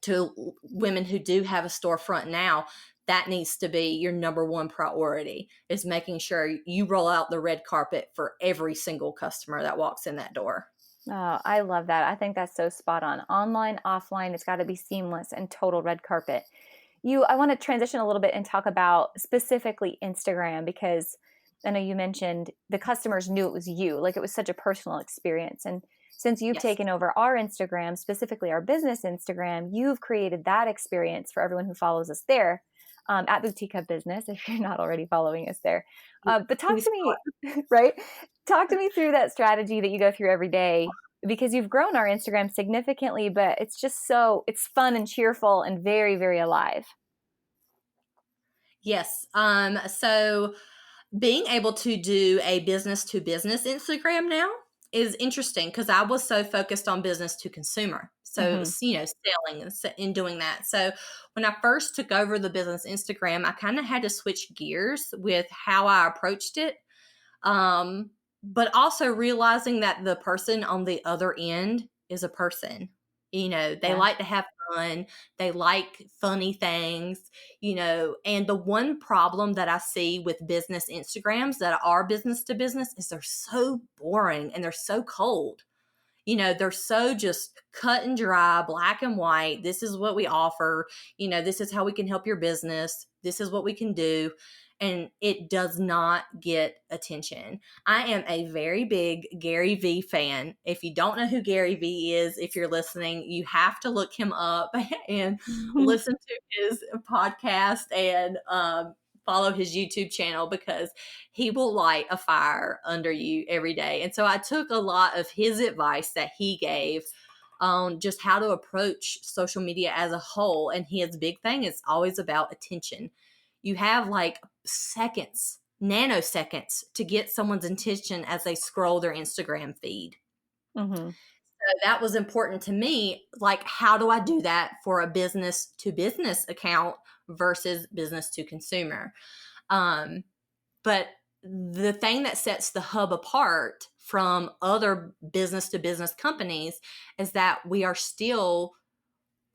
to women who do have a storefront now, that needs to be your number one priority, is making sure you roll out the red carpet for every single customer that walks in that door. Oh, I love that. I think that's so spot on. Online, offline, it's got to be seamless and total red carpet. I want to transition a little bit and talk about specifically Instagram, because I know you mentioned the customers knew it was you, like it was such a personal experience. And since you've Yes. taken over our Instagram, specifically our business Instagram, you've created that experience for everyone who follows us there, at Boutique of Business, if you're not already following us there. But talk to me, right? Talk to me through that strategy that you go through every day, because you've grown our Instagram significantly, but it's just it's fun and cheerful and very, very alive. Yes. So being able to do a business to business Instagram now is interesting, because I was so focused on business to consumer. So, selling and doing that. So when I first took over the business Instagram, I kind of had to switch gears with how I approached it. But also realizing that the person on the other end is a person. They like to have fun. They like funny things, and the one problem that I see with business Instagrams that are business to business is they're so boring and they're so cold. They're so just cut and dry, black and white. This is what we offer. This is how we can help your business. This is what we can do. And it does not get attention. I am a very big Gary Vee fan. If you don't know who Gary Vee is, if you're listening, you have to look him up and listen to his podcast and follow his YouTube channel, because he will light a fire under you every day. And so I took a lot of his advice that he gave on just how to approach social media as a whole. And his big thing is always about attention. You have like seconds, nanoseconds to get someone's attention as they scroll their Instagram feed. Mm-hmm. So that was important to me. Like, how do I do that for a business to business account versus business to consumer? But the thing that sets the hub apart from other business to business companies is that we are still,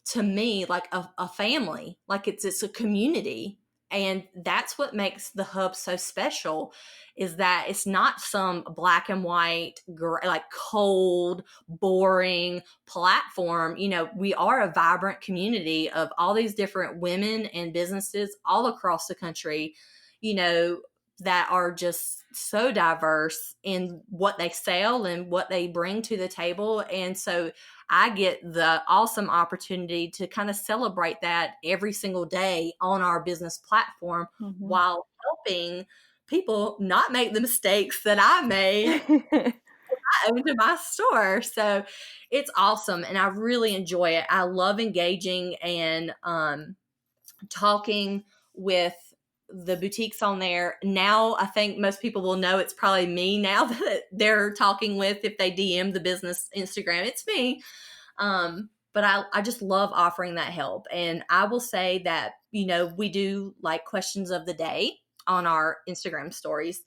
to me, like a family, like it's a community. And that's what makes the hub so special, is that it's not some black and white, like cold, boring platform. We are a vibrant community of all these different women and businesses all across the country, that are just so diverse in what they sell and what they bring to the table. And so I get the awesome opportunity to kind of celebrate that every single day on our business platform, while helping people not make the mistakes that I made into my store. So it's awesome. And I really enjoy it. I love engaging and talking with the boutiques on there. Now I think most people will know it's probably me now that they're talking with. If they DM the business Instagram, it's me. But I just love offering that help. And I will say that, we do like questions of the day on our Instagram stories.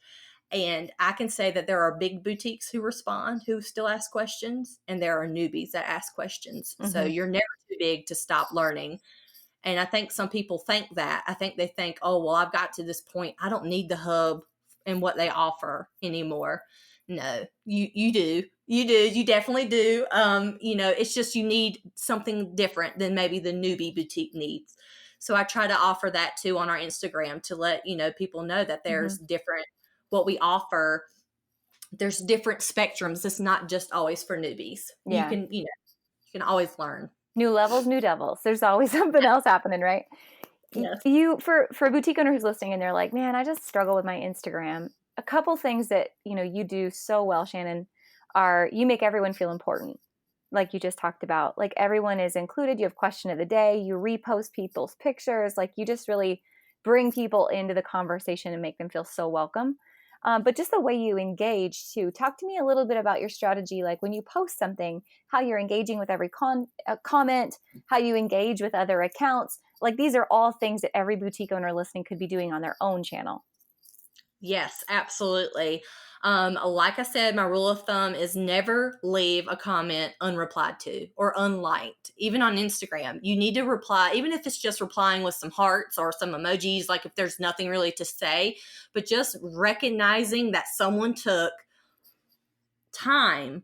And I can say that there are big boutiques who respond, who still ask questions, and there are newbies that ask questions. Mm-hmm. So you're never too big to stop learning. And I think some people think that. I think they think, oh, well, I've got to this point, I don't need the hub and what they offer anymore. No, you do. You definitely do. It's just you need something different than maybe the newbie boutique needs. So I try to offer that too on our Instagram, to let people know that there's different, what we offer. There's different spectrums. It's not just always for newbies. Yeah. You can always learn. New levels, new devils. There's always something else happening, right? Yes. For a boutique owner who's listening and they're like, man, I just struggle with my Instagram. A couple things that, you do so well, Shannon, are you make everyone feel important. Like you just talked about, like everyone is included. You have question of the day. You repost people's pictures. Like you just really bring people into the conversation and make them feel so welcome. but just the way you engage too. Talk to me a little bit about your strategy, like when you post something, how you're engaging with every comment, how you engage with other accounts. Like these are all things that every boutique owner listening could be doing on their own channel. Yes, absolutely. Like I said, my rule of thumb is never leave a comment unreplied to or unliked. Even on Instagram, you need to reply, even if it's just replying with some hearts or some emojis, like if there's nothing really to say, but just recognizing that someone took time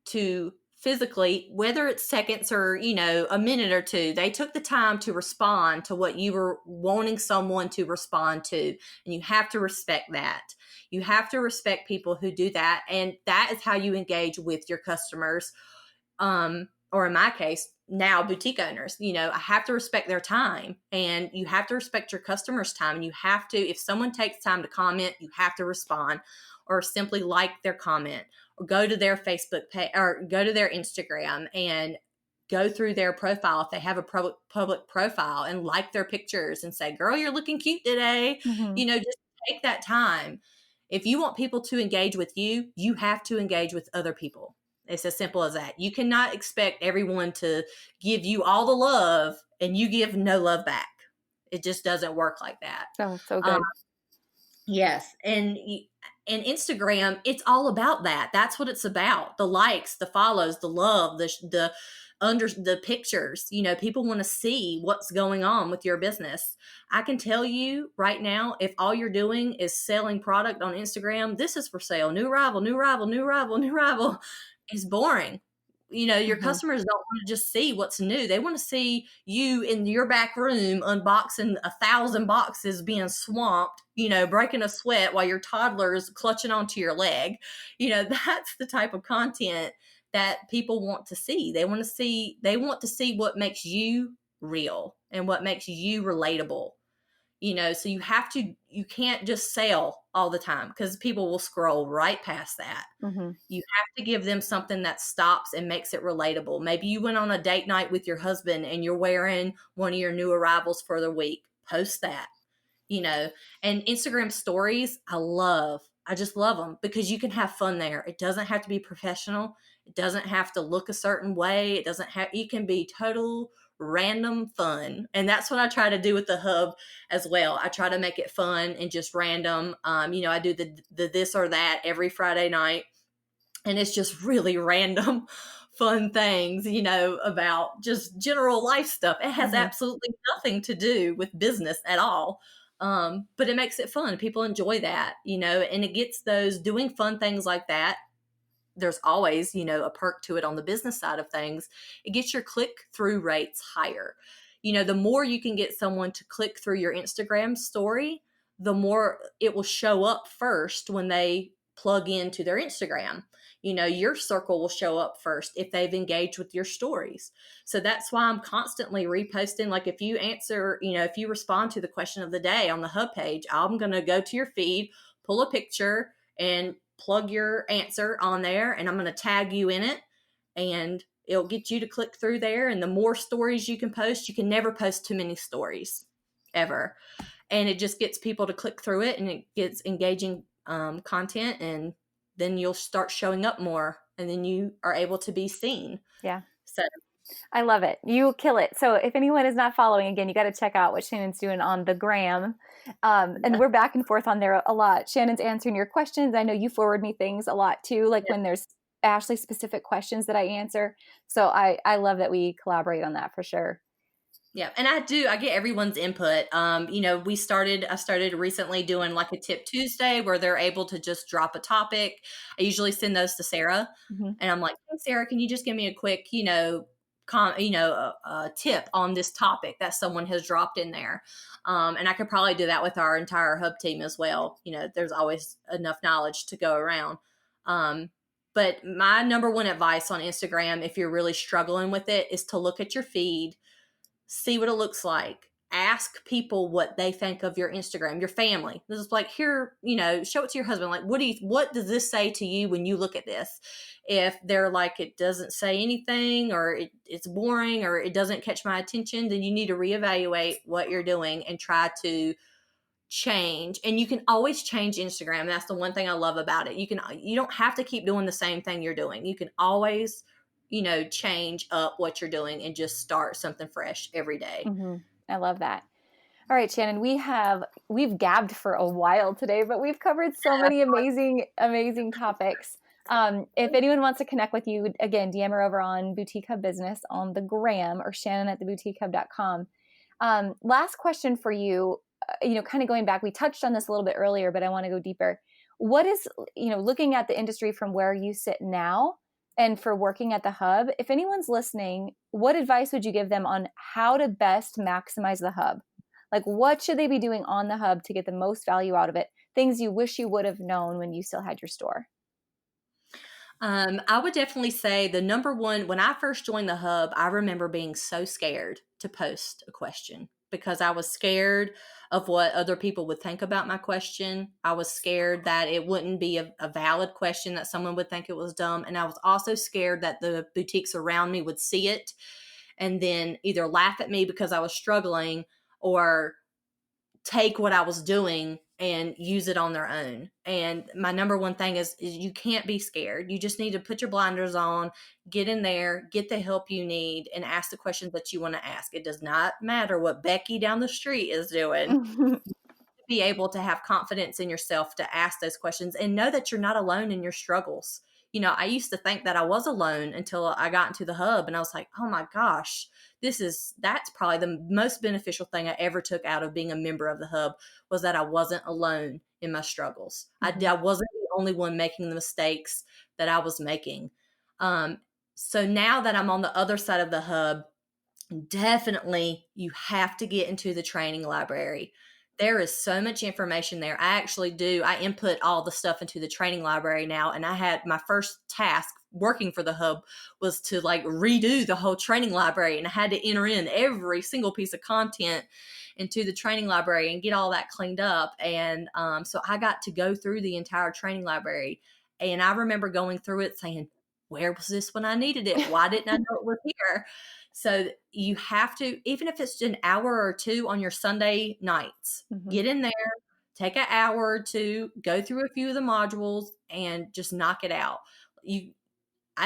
to physically, whether it's seconds or, a minute or two, they took the time to respond to what you were wanting someone to respond to. And you have to respect that. You have to respect people who do that. And that is how you engage with your customers. Or in my case, now boutique owners, I have to respect their time, and you have to respect your customers' time. And you have to, if someone takes time to comment, you have to respond or simply like their comment or go to their Facebook page or go to their Instagram and go through their profile if they have a public profile and like their pictures and say, girl, you're looking cute today. Mm-hmm. Just take that time. If you want people to engage with you, you have to engage with other people. It's as simple as that. You cannot expect everyone to give you all the love and you give no love back. It just doesn't work like that. Oh, so Um, good. yes. And Instagram, it's all about that. That's what it's about. The likes, the follows, the love, the under the pictures. People want to see what's going on with your business. I can tell you right now, if all you're doing is selling product on Instagram, this is for sale, new arrival, new arrival, new arrival, new arrival, is boring. Your Mm-hmm. customers don't want to just see what's new. They want to see you in your back room unboxing 1,000 boxes, being swamped, breaking a sweat while your toddler is clutching onto your leg. That's the type of content that people want to see. They want to see what makes you real and what makes you relatable. So you can't just sell all the time because people will scroll right past that. Mm-hmm. You have to give them something that stops and makes it relatable. Maybe you went on a date night with your husband and you're wearing one of your new arrivals for the week. Post that, and Instagram stories, I just love them because you can have fun there. It doesn't have to be professional. It doesn't have to look a certain way. It can be total random fun. And that's what I try to do with the hub as well. I try to make it fun and just random. I do the this or that every Friday night, and it's just really random fun things, about just general life stuff. It has Mm-hmm. absolutely nothing to do with business at all. But it makes it fun. People enjoy that, and it gets those doing fun things like that. There's always, a perk to it on the business side of things. It gets your click through rates higher. The more you can get someone to click through your Instagram story, the more it will show up first when they plug into their Instagram. Your circle will show up first if they've engaged with your stories. So that's why I'm constantly reposting. Like if you answer, if you respond to the question of the day on the hub page, I'm going to go to your feed, pull a picture, and plug your answer on there, and I'm going to tag you in it, and it'll get you to click through there. And the more stories you can post, you can never post too many stories ever. And it just gets people to click through it, and it gets engaging content, and then you'll start showing up more, and then you are able to be seen. Yeah. So I love it. You kill it. So if anyone is not following, again, you got to check out what Shannon's doing on the gram. And we're back and forth on there a lot. Shannon's answering your questions. I know you forward me things a lot too, like when there's Ashley specific questions that I answer. So I love that we collaborate on that for sure. Yeah. And I get everyone's input. I started recently doing like a tip Tuesday where they're able to just drop a topic. I usually send those to Sarah, Mm-hmm. and I'm like, hey, Sarah, can you just give me a quick, a tip on this topic that someone has dropped in there. And I could probably do that with our entire hub team as well. There's always enough knowledge to go around. But my number one advice on Instagram, if you're really struggling with it, is to look at your feed, see what it looks like. Ask people what they think of your Instagram, your family. This is like, here, show it to your husband. Like, what does this say to you when you look at this? If they're like, it doesn't say anything, or it's boring, or it doesn't catch my attention, then you need to reevaluate what you're doing and try to change, and you can always change Instagram. That's the one thing I love about it. You don't have to keep doing the same thing you're doing. You can always, change up what you're doing and just start something fresh every day. Mm-hmm. I love that. All right, Shannon, we've gabbed for a while today, but we've covered so many amazing topics. If anyone wants to connect with you, again, DM her over on Boutique Hub Business on the gram, or Shannon@theboutiquehub.com. Last question for you, kind of going back, we touched on this a little bit earlier, but I want to go deeper. What is, looking at the industry from where you sit now and for working at the Hub, if anyone's listening, what advice would you give them on how to best maximize the Hub? Like, what should they be doing on the Hub to get the most value out of it? Things you wish you would have known when you still had your store. I would definitely say the number one, when I first joined the Hub, I remember being so scared to post a question because I was scared of what other people would think about my question. I was scared that it wouldn't be a valid question, that someone would think it was dumb. And I was also scared that the boutiques around me would see it and then either laugh at me because I was struggling or take what I was doing and use it on their own. And my number one thing is you can't be scared. You just need to put your blinders on, get in there, get the help you need, and ask the questions that you want to ask. It does not matter what Becky down the street is doing. Be able to have confidence in yourself to ask those questions and know that you're not alone in your struggles. I used to think that I was alone until I got into the Hub, and I was like, oh my gosh, that's probably the most beneficial thing I ever took out of being a member of the Hub, was that I wasn't alone in my struggles. Mm-hmm. I wasn't the only one making the mistakes that I was making. So now that I'm on the other side of the Hub, definitely you have to get into the training library. There is so much information there. I input all the stuff into the training library now. And I had my first task working for the Hub was to redo the whole training library. And I had to enter in every single piece of content into the training library and get all that cleaned up. And so I got to go through the entire training library. And I remember going through it saying, where was this when I needed it? Why didn't I know it was here? So you have to, even if it's an hour or two on your Sunday nights, Mm-hmm. get in there, take an hour or two, go through a few of the modules and just knock it out. It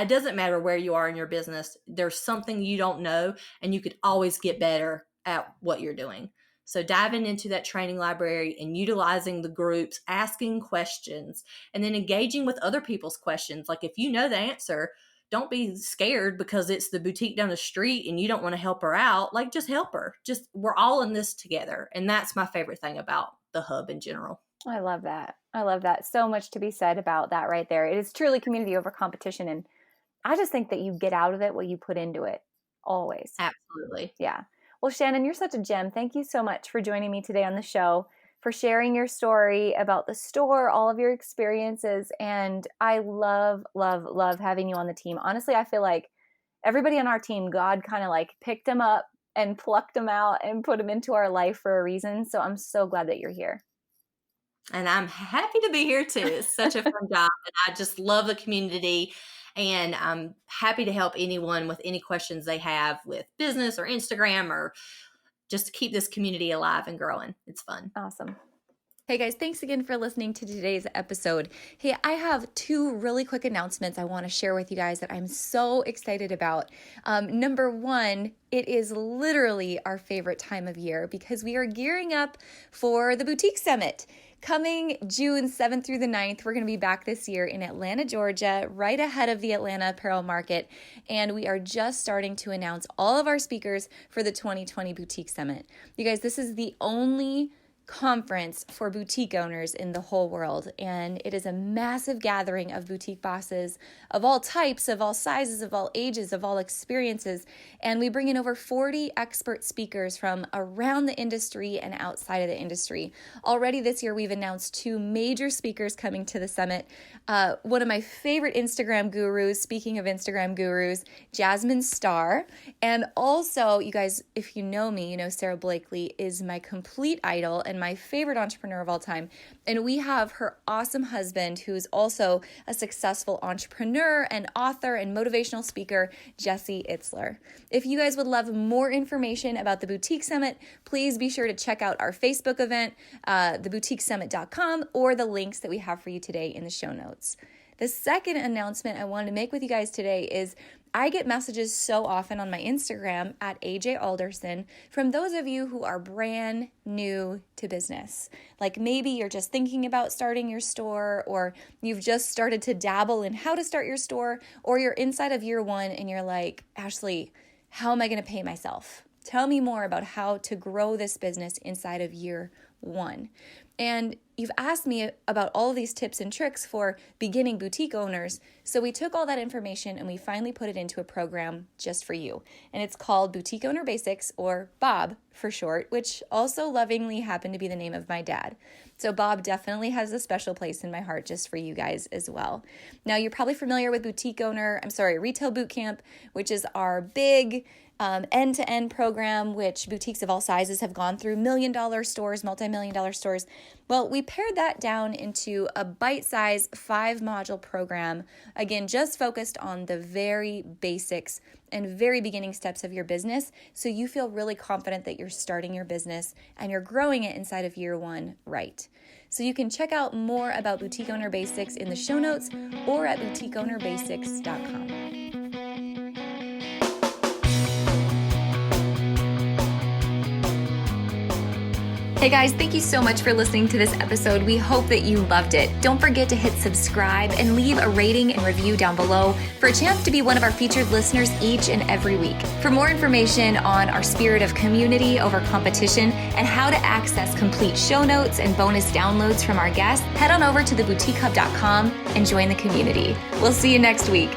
doesn't matter where you are in your business. There's something you don't know, and you could always get better at what you're doing. So diving into that training library and utilizing the groups, asking questions, and then engaging with other people's questions. Like, if you know the answer, don't be scared because it's the boutique down the street and you don't want to help her out. Just help her. We're all in this together. And that's my favorite thing about the Hub in general. I love that. I love that. So much to be said about that right there. It is truly community over competition. And I just think that you get out of it what you put into it, always. Absolutely. Yeah. Well, Shannon, you're such a gem. Thank you so much for joining me today on the show, for sharing your story about the store, all of your experiences. And I love, love, love having you on the team. Honestly, I feel like everybody on our team, God kind of picked them up and plucked them out and put them into our life for a reason. So I'm so glad that you're here. And I'm happy to be here too. It's such a fun job. And I just love the community. And I'm happy to help anyone with any questions they have with business or Instagram, or just to keep this community alive and growing. It's fun. Awesome. Hey guys, thanks again for listening to today's episode. Hey, I have two really quick announcements I want to share with you guys that I'm so excited about. Number one, it is literally our favorite time of year because we are gearing up for the Boutique Summit. Coming June 7th through the 9th, we're going to be back this year in Atlanta, Georgia, right ahead of the Atlanta Apparel Market. And we are just starting to announce all of our speakers for the 2020 Boutique Summit. You guys, this is the only conference for boutique owners in the whole world, and it is a massive gathering of boutique bosses of all types, of all sizes, of all ages, of all experiences, and we bring in over 40 expert speakers from around the industry and outside of the industry. Already this year we've announced two major speakers coming to the summit. One of my favorite Instagram gurus, speaking of Instagram gurus, Jasmine Star, and also, you guys, if you know me, you know Sarah Blakely is my complete idol and and my favorite entrepreneur of all time. And we have her awesome husband, who's also a successful entrepreneur and author and motivational speaker, Jesse Itzler. If you guys would love more information about the Boutique Summit, please be sure to check out our Facebook event, theboutiquesummit.com, or the links that we have for you today in the show notes. The second announcement I wanted to make with you guys today is I get messages so often on my Instagram at AJ Alderson from those of you who are brand new to business. Like maybe you're just thinking about starting your store, or you've just started to dabble in how to start your store, or you're inside of year one and you're like, Ashley, how am I going to pay myself? Tell me more about how to grow this business inside of year one. And you've asked me about all of these tips and tricks for beginning boutique owners. So we took all that information and we finally put it into a program just for you. And it's called Boutique Owner Basics, or Bob for short, which also lovingly happened to be the name of my dad. So Bob definitely has a special place in my heart just for you guys as well. Now you're probably familiar with Retail Bootcamp, which is our big end-to-end program, which boutiques of all sizes have gone through, million-dollar stores, multi-million-dollar stores. Well, we pared that down into a bite-sized 5-module program, again, just focused on the very basics and very beginning steps of your business, so you feel really confident that you're starting your business and you're growing it inside of year one right. So you can check out more about Boutique Owner Basics in the show notes or at boutiqueownerbasics.com. Hey guys, thank you so much for listening to this episode. We hope that you loved it. Don't forget to hit subscribe and leave a rating and review down below for a chance to be one of our featured listeners each and every week. For more information on our spirit of community over competition and how to access complete show notes and bonus downloads from our guests, head on over to theboutiquehub.com and join the community. We'll see you next week.